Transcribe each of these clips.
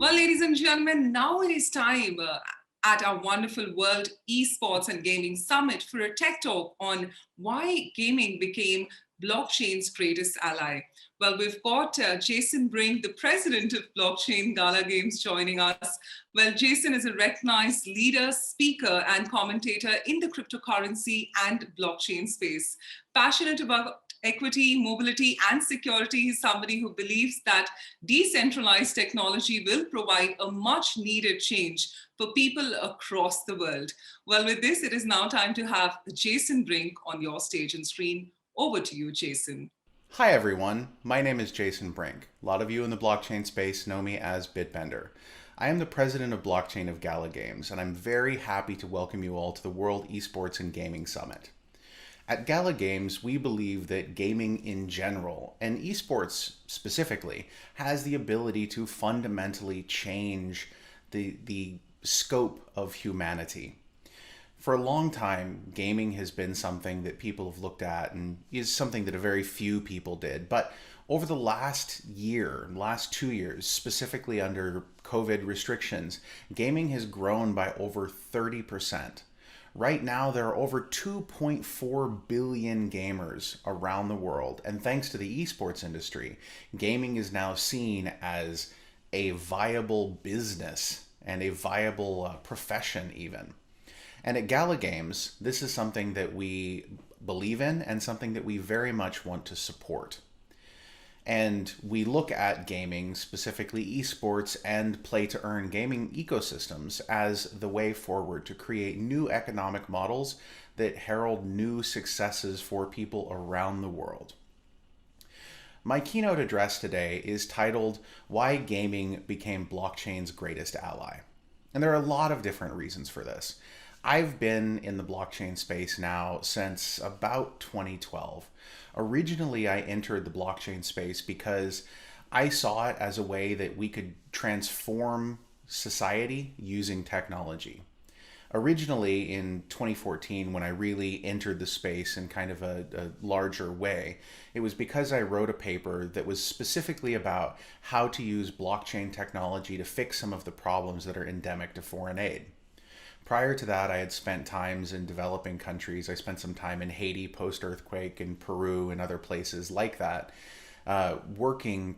Well, ladies and gentlemen, now it is time at our wonderful World Esports and Gaming Summit for a tech talk on why gaming became blockchain's greatest ally. Well, we've got Jason Brink, the president of Blockchain Gala Games, joining us. Well, Jason is a recognized leader, speaker, and commentator in the cryptocurrency and blockchain space. Passionate about equity, mobility, and security, he's somebody who believes that decentralized technology will provide a much needed change for people across the world. Well, with this, it is now time to have Jason Brink on your stage and screen. Over to you, Jason. Hi everyone, my name is Jason Brink. A lot of you in the blockchain space know me as Bitbender. I am the president of blockchain of Gala Games, and I'm very happy to welcome you all to the World Esports and Gaming Summit. At Gala Games, we believe that gaming in general, and esports specifically, has the ability to fundamentally change the scope of humanity. For a long time, gaming has been something that people have looked at and is something that a very few people did. But over the last 2 years, specifically under COVID restrictions, gaming has grown by over 30%. Right now, there are over 2.4 billion gamers around the world. And thanks to the esports industry, gaming is now seen as a viable business and a viable profession even. And at Gala Games, this is something that we believe in and something that we very much want to support. And we look at gaming, specifically esports and play-to-earn gaming ecosystems, as the way forward to create new economic models that herald new successes for people around the world. My keynote address today is titled, Why Gaming Became Blockchain's Greatest Ally. And there are a lot of different reasons for this. I've been in the blockchain space now since about 2012. Originally, I entered the blockchain space because I saw it as a way that we could transform society using technology. Originally in 2014, when I really entered the space in kind of a larger way, it was because I wrote a paper that was specifically about how to use blockchain technology to fix some of the problems that are endemic to foreign aid. Prior to that, I had spent times in developing countries. I spent some time in Haiti post-earthquake, in Peru, and other places like that, working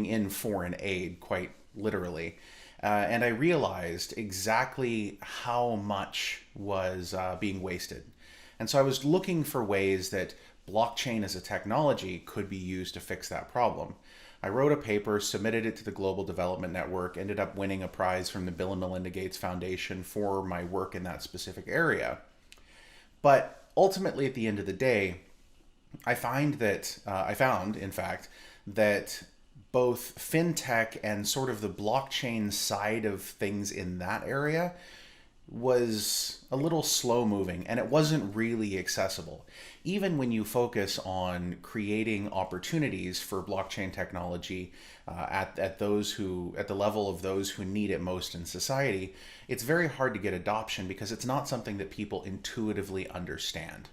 in foreign aid, quite literally. And I realized exactly how much was being wasted. And so I was looking for ways that blockchain as a technology could be used to fix that problem. I wrote a paper, submitted it to the Global Development Network, ended up winning a prize from the Bill and Melinda Gates Foundation for my work in that specific area. But ultimately, at the end of the day, I found, in fact, that both fintech and sort of the blockchain side of things in that area was a little slow moving, and it wasn't really accessible. Even when you focus on creating opportunities for blockchain technology at the level of those who need it most in society, it's very hard to get adoption because it's not something that people intuitively understand.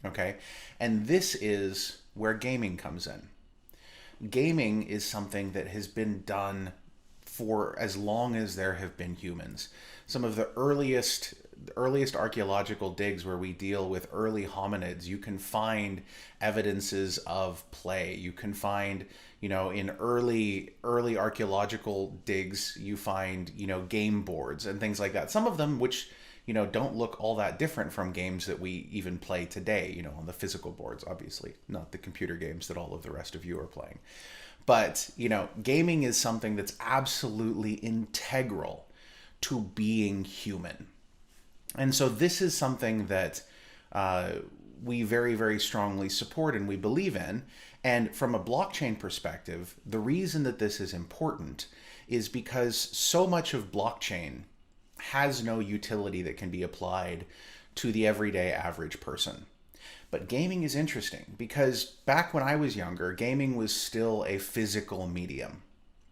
Okay? And this is where gaming comes in. Gaming is something that has been done for as long as there have been humans. Some of the earliest archaeological digs where we deal with early hominids, you can find evidences of play. You can find, in early archaeological digs, you find, game boards and things like that. Some of them which, don't look all that different from games that we even play today, on the physical boards, obviously, not the computer games that all of the rest of you are playing. But, gaming is something that's absolutely integral to being human. And so this is something that we very, very strongly support and we believe in. And from a blockchain perspective, the reason that this is important is because so much of blockchain has no utility that can be applied to the everyday average person. But gaming is interesting because back when I was younger, gaming was still a physical medium.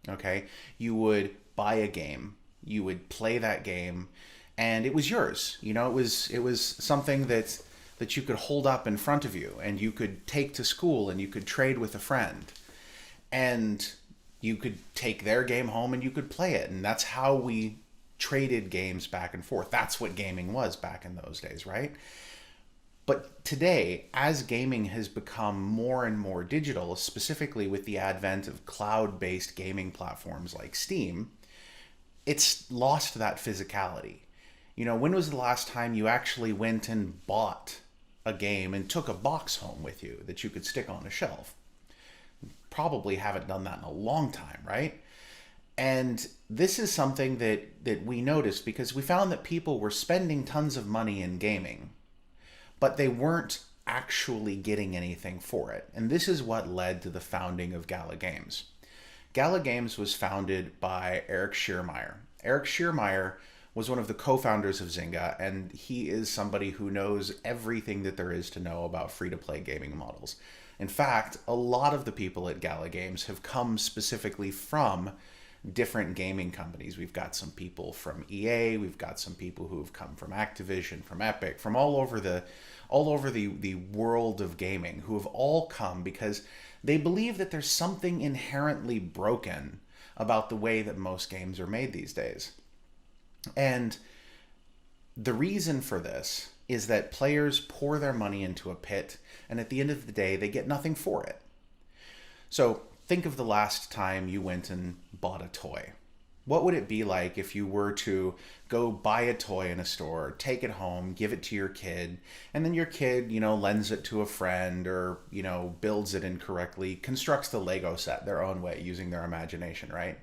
Okay? You would buy a game, you would play that game, and it was yours. It was something that you could hold up in front of you and you could take to school and you could trade with a friend. And You could take their game home and you could play it. And that's how we traded games back and forth. That's what gaming was back in those days, right? But today, as gaming has become more and more digital, specifically with the advent of cloud-based gaming platforms like Steam, it's lost that physicality. You know, when was the last time you actually went and bought a game and took a box home with you that you could stick on a shelf? Probably haven't done that in a long time, right? And this is something that we noticed because we found that people were spending tons of money in gaming, but they weren't actually getting anything for it. And this is what led to the founding of Gala Games. Gala Games was founded by Eric Schiermeier. Eric Schiermeier was one of the co-founders of Zynga, and he is somebody who knows everything that there is to know about free-to-play gaming models. In fact, a lot of the people at Gala Games have come specifically from different gaming companies. We've got some people from EA, we've got some people who have come from Activision, from Epic, from all over the world of gaming, who have all come because they believe that there's something inherently broken about the way that most games are made these days. And the reason for this is that players pour their money into a pit, and at the end of the day, they get nothing for it. So think of the last time you went and bought a toy. What would it be like if you were to go buy a toy in a store, take it home, give it to your kid, and then your kid, lends it to a friend or, builds it incorrectly, constructs the Lego set their own way using their imagination, right?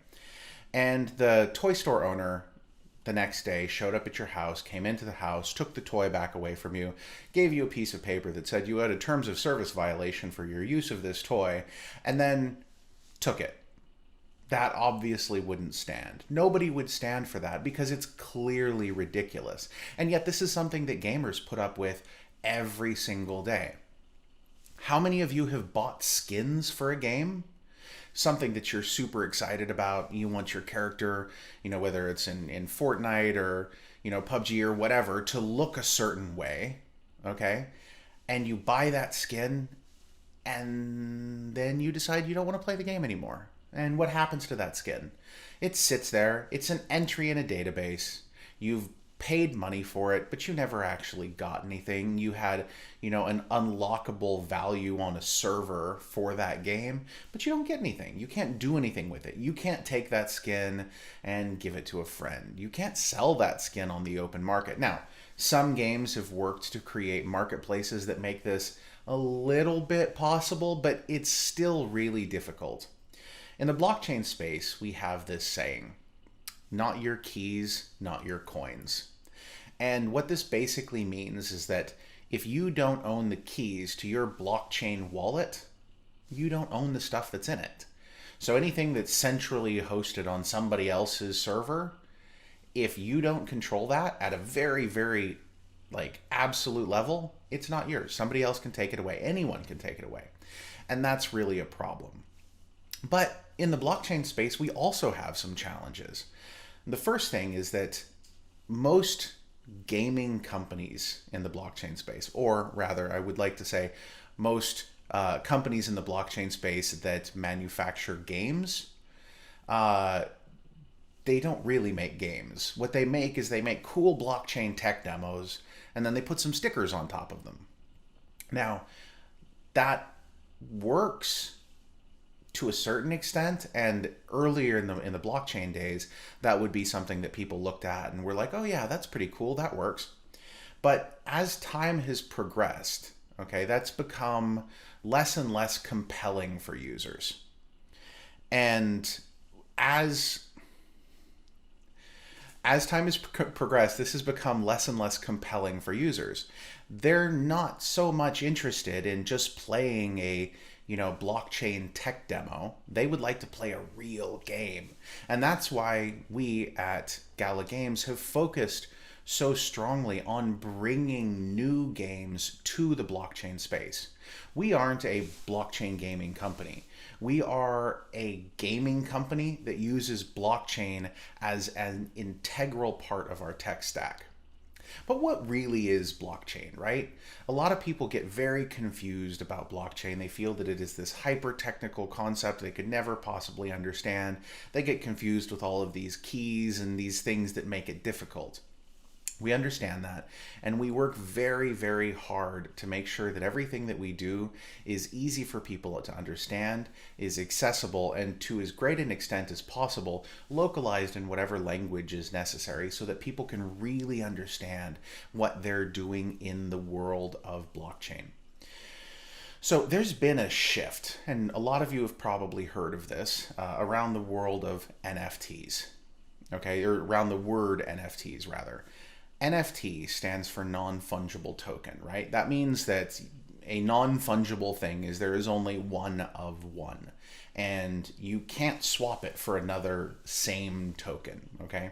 And the toy store owner the next day showed up at your house, came into the house, took the toy back away from you, gave you a piece of paper that said you had a terms of service violation for your use of this toy, and then took it. That obviously wouldn't stand. Nobody would stand for that because it's clearly ridiculous. And yet this is something that gamers put up with every single day. How many of you have bought skins for a game? Something that you're super excited about. You want your character, whether it's in Fortnite or, PUBG or whatever, to look a certain way, okay? And you buy that skin and then you decide you don't want to play the game anymore. And what happens to that skin? It sits there. It's an entry in a database. You've paid money for it, but you never actually got anything. You had, an unlockable value on a server for that game, but you don't get anything. You can't do anything with it. You can't take that skin and give it to a friend. You can't sell that skin on the open market. Now, some games have worked to create marketplaces that make this a little bit possible, but it's still really difficult. In the blockchain space, we have this saying, not your keys, not your coins. And what this basically means is that if you don't own the keys to your blockchain wallet, you don't own the stuff that's in it. So anything that's centrally hosted on somebody else's server, if you don't control that at a very, very absolute level, it's not yours. Somebody else can take it away. Anyone can take it away. And that's really a problem. But in the blockchain space, we also have some challenges. The first thing is that most gaming companies in the blockchain space, or rather, I would like to say most companies in the blockchain space that manufacture games, they don't really make games. What they make is they make cool blockchain tech demos, and then they put some stickers on top of them. Now, that works to a certain extent, and earlier in the blockchain days, that would be something that people looked at and were like, oh yeah, that's pretty cool, that works. But as time has progressed, okay, that's become less and less compelling for users. And as time has progressed, this has become less and less compelling for users. They're not so much interested in just playing a blockchain tech demo. They would like to play a real game. And that's why we at Gala Games have focused so strongly on bringing new games to the blockchain space. We aren't a blockchain gaming company. We are a gaming company that uses blockchain as an integral part of our tech stack. But what really is blockchain, right? A lot of people get very confused about blockchain. They feel that it is this hyper technical concept they could never possibly understand. They get confused with all of these keys and these things that make it difficult. We understand that, and we work very, very hard to make sure that everything that we do is easy for people to understand, is accessible, and to as great an extent as possible, localized in whatever language is necessary so that people can really understand what they're doing in the world of blockchain. So there's been a shift, and a lot of you have probably heard of this, around the world of NFTs, okay, or around the word NFTs rather. NFT stands for non-fungible token, right? That means that a non-fungible thing is there is only one of one, and you can't swap it for another same token, okay?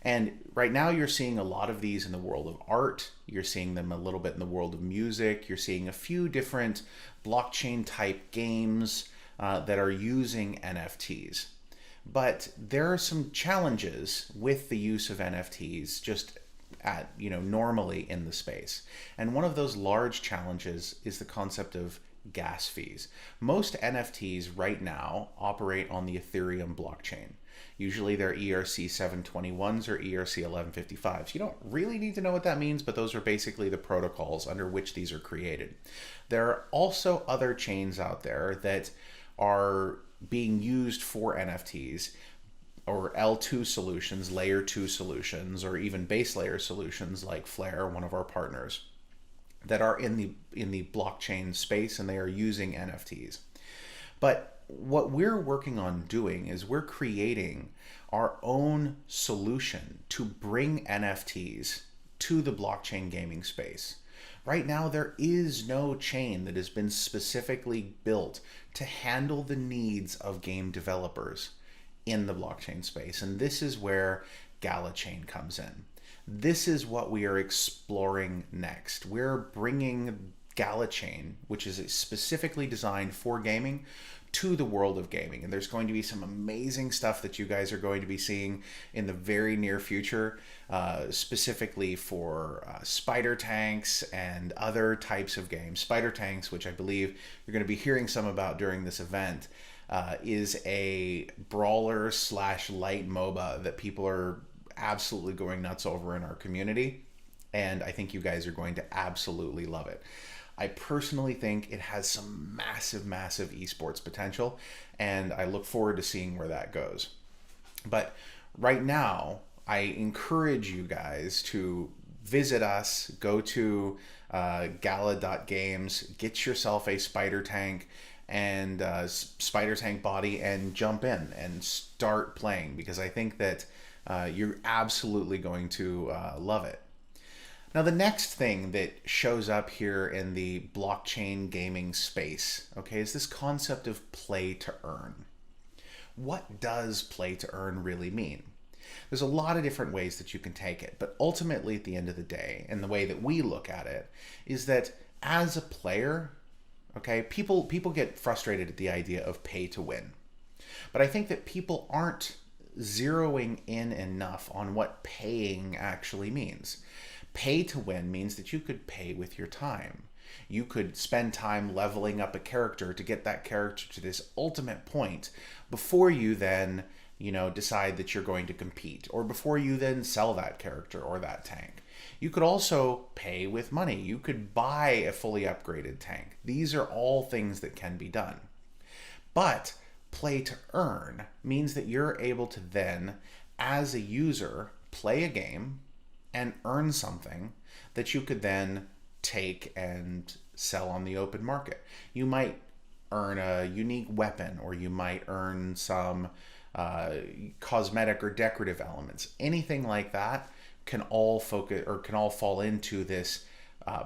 And right now you're seeing a lot of these in the world of art. You're seeing them a little bit in the world of music. You're seeing a few different blockchain type games that are using NFTs. But there are some challenges with the use of NFTs just normally in the space. And one of those large challenges is the concept of gas fees. Most NFTs right now operate on the Ethereum blockchain. Usually they're ERC 721s or ERC 1155s. You don't really need to know what that means, but those are basically the protocols under which these are created. There are also other chains out there that are being used for NFTs, or L2 solutions, layer 2 solutions, or even base layer solutions like Flare, one of our partners, that are in the blockchain space, and they are using NFTs. But what we're working on doing is we're creating our own solution to bring NFTs to the blockchain gaming space. Right now, there is no chain that has been specifically built to handle the needs of game developers in the blockchain space. And this is where Gala chain comes in. This is what we are exploring next. We're bringing Gala chain, which is specifically designed for gaming, to the world of gaming. And there's going to be some amazing stuff that you guys are going to be seeing in the very near future, specifically for spider tanks and other types of games. Spider tanks, which I believe you're going to be hearing some about during this event, is a brawler / light MOBA that people are absolutely going nuts over in our community. And I think you guys are going to absolutely love it. I personally think it has some massive, massive esports potential, and I look forward to seeing where that goes. But right now, I encourage you guys to visit us, go to gala.games, get yourself a spider tank and spider tank body, and jump in and start playing, because I think that you're absolutely going to love it. Now, the next thing that shows up here in the blockchain gaming space, okay, is this concept of play to earn. What does play to earn really mean? There's a lot of different ways that you can take it, but ultimately at the end of the day, and the way that we look at it, is that as a player, okay, people get frustrated at the idea of pay to win. But I think that people aren't zeroing in enough on what paying actually means. Pay to win means that you could pay with your time. You could spend time leveling up a character to get that character to this ultimate point before you then, decide that you're going to compete, or before you then sell that character or that tank. You could also pay with money. You could buy a fully upgraded tank. These are all things that can be done. But play to earn means that you're able to then, as a user, play a game and earn something that you could then take and sell on the open market. You might earn a unique weapon, or you might earn some cosmetic or decorative elements. Anything like that can all fall into this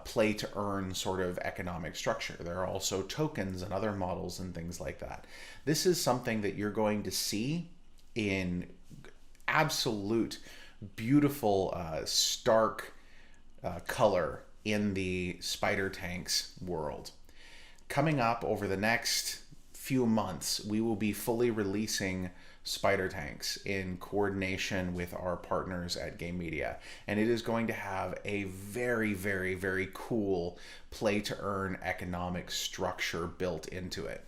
play to earn sort of economic structure. There are also tokens and other models and things like that. This is something that you're going to see in absolute beautiful stark color in the spider tanks world. Coming up over the next few months, we will be fully releasing spider tanks in coordination with our partners at Game Media. And it is going to have a very, very, very cool play to earn economic structure built into it.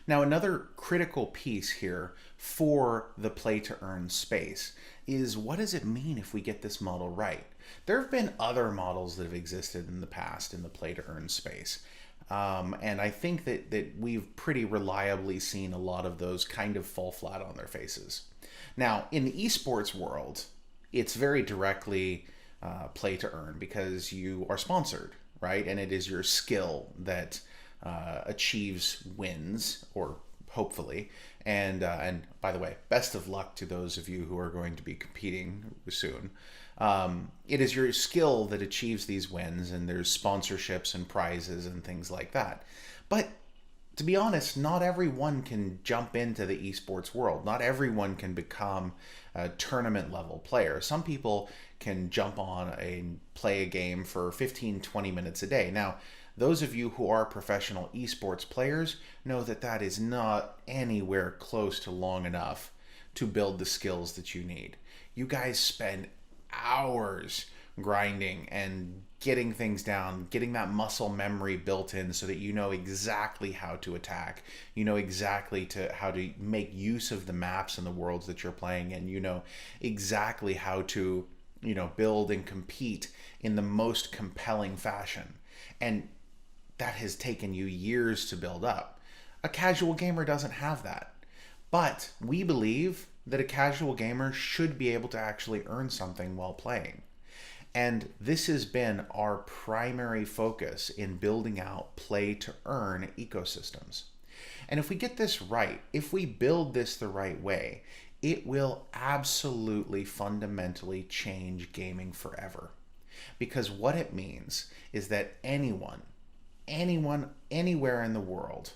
Now, another critical piece here for the play to earn space is, what does it mean if we get this model right? There have been other models that have existed in the past in the play to earn space. And I think that we've pretty reliably seen a lot of those kind of fall flat on their faces. Now, in the esports world, it's very directly play to earn because you are sponsored, right? And it is your skill that achieves wins, or hopefully. And by the way, best of luck to those of you who are going to be competing soon. It is your skill that achieves these wins, and there's sponsorships and prizes and things like that. But to be honest, not everyone can jump into the esports world. Not everyone can become a tournament level player. Some people can jump on and play a game for 15-20 minutes a day. Now, those of you who are professional esports players know that that is not anywhere close to long enough to build the skills that you need. You guys spend hours grinding and getting things down, getting that muscle memory built in so that you know exactly how to attack. You know exactly how to make use of the maps and the worlds that you're playing in. You know exactly how to, build and compete in the most compelling fashion. And that has taken you years to build up. A casual gamer doesn't have that. But we believe that a casual gamer should be able to actually earn something while playing. And this has been our primary focus in building out play to earn ecosystems. And if we get this right, if we build this the right way, it will absolutely fundamentally change gaming forever. Because what it means is that anyone, anywhere in the world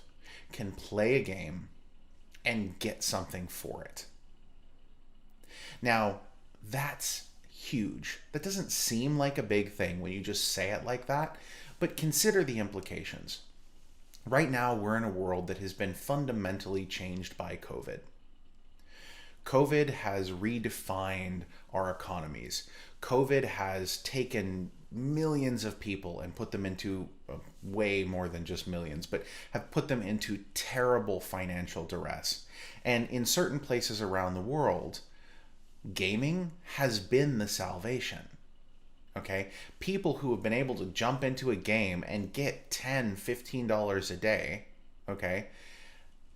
can play a game and get something for it. Now, that's huge. That doesn't seem like a big thing when you just say it like that, but consider the implications. Right now, we're in a world that has been fundamentally changed by COVID. COVID has redefined our economies. COVID has taken millions of people and put them into way more than just millions, but have put them into terrible financial duress. And in certain places around the world, gaming has been the salvation. Okay? People who have been able to jump into a game and get $10, $15 a day, okay,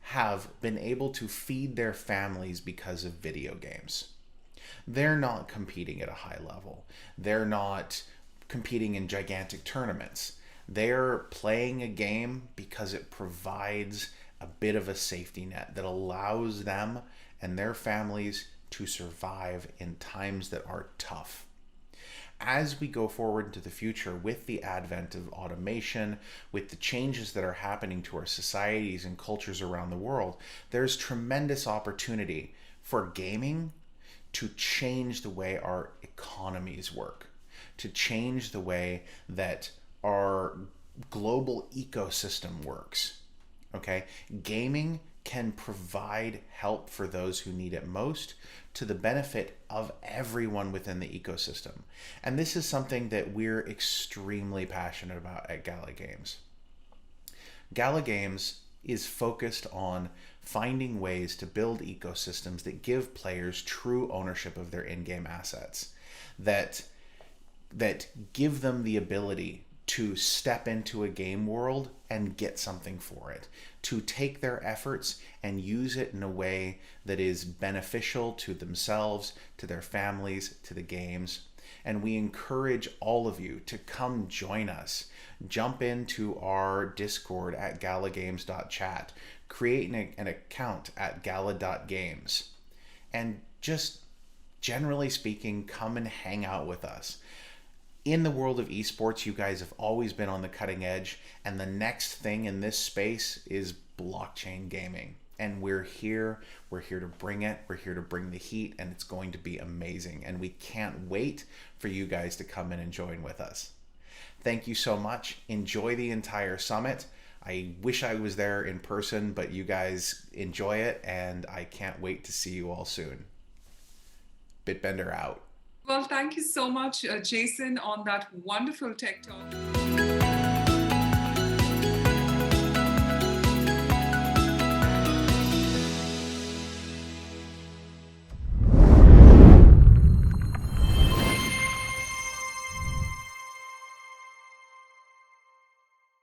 have been able to feed their families because of video games. They're not competing at a high level. They're not competing in gigantic tournaments. They're playing a game because it provides a bit of a safety net that allows them and their families to survive in times that are tough. As we go forward into the future with the advent of automation, with the changes that are happening to our societies and cultures around the world, there's tremendous opportunity for gaming to change the way our economies work, to change the way that our global ecosystem works. Okay? Gaming can provide help for those who need it most, to the benefit of everyone within the ecosystem. And this is something that we're extremely passionate about at Gala Games. Gala Games is focused on finding ways to build ecosystems that give players true ownership of their in-game assets, that give them the ability to step into a game world and get something for it, to take their efforts and use it in a way that is beneficial to themselves, to their families, to the games. And we encourage all of you to come join us. Jump into our Discord at galagames.chat, create an account at gala.games, and just generally speaking, come and hang out with us. In the world of esports, you guys have always been on the cutting edge, and the next thing in this space is blockchain gaming. And we're here to bring it, we're here to bring the heat, and it's going to be amazing. And we can't wait for you guys to come in and join with us. Thank you so much. Enjoy the entire summit. I wish I was there in person, but you guys enjoy it, and I can't wait to see you all soon. Bitbender out. Well, thank you so much, Jason, on that wonderful tech talk.